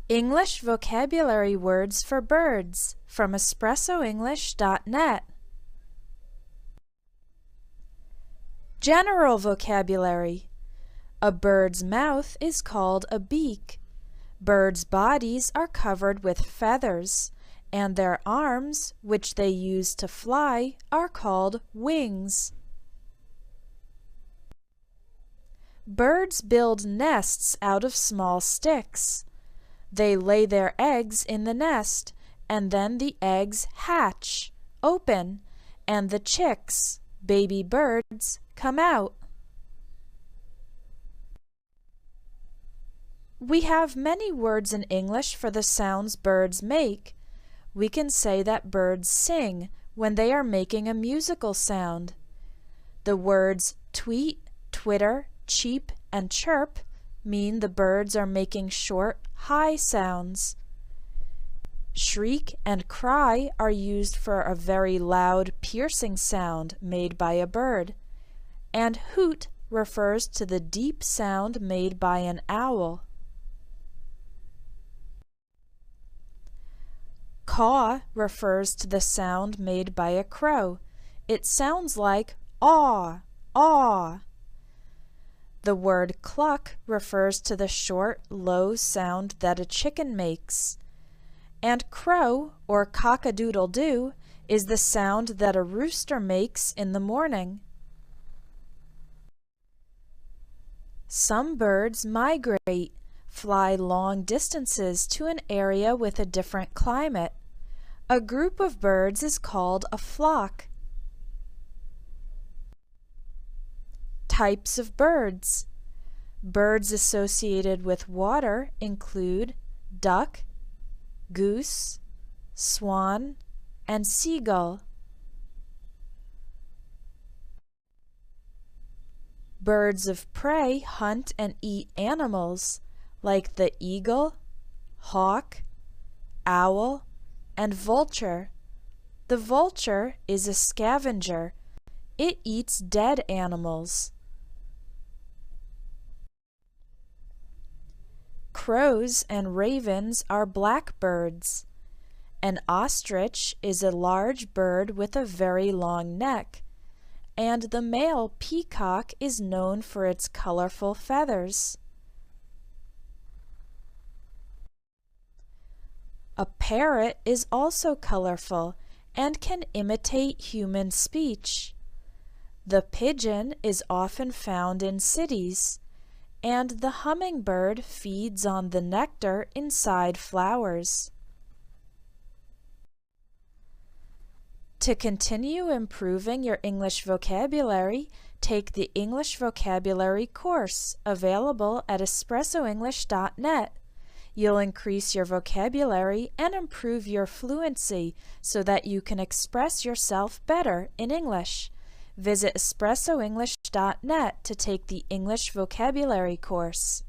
English vocabulary words for birds from espressoenglish.net. General vocabulary. A bird's mouth is called a beak. Birds' bodies are covered with feathers, and their arms, which they use to fly, are called wings. Birds build nests out of small sticks. They lay their eggs in the nest, and then the eggs hatch, open, and the chicks, baby birds, come out. We have many words in English for the sounds birds make. We can say that birds sing when they are making a musical sound. The words tweet, twitter, cheep, and chirp mean the birds are making short, high sounds. Shriek and cry are used for a very loud, piercing sound made by a bird. And hoot refers to the deep sound made by an owl. Caw refers to the sound made by a crow. It sounds like aw, aw. The word cluck refers to the short, low sound that a chicken makes. And crow, or cock-a-doodle-doo, is the sound that a rooster makes in the morning. Some birds migrate, fly long distances to an area with a different climate. A group of birds is called a flock. Types of birds. Birds associated with water include duck, goose, swan, and seagull. Birds of prey hunt and eat animals like the eagle, hawk, owl, and vulture. The vulture is a scavenger. It eats dead animals. Crows and ravens are blackbirds. An ostrich is a large bird with a very long neck, and the male peacock is known for its colorful feathers. A parrot is also colorful and can imitate human speech. The pigeon is often found in cities, and the hummingbird feeds on the nectar inside flowers. To continue improving your English vocabulary, take the English vocabulary course available at espressoenglish.net. You'll increase your vocabulary and improve your fluency so that you can express yourself better in English. Visit espressoenglish.net to take the English vocabulary course.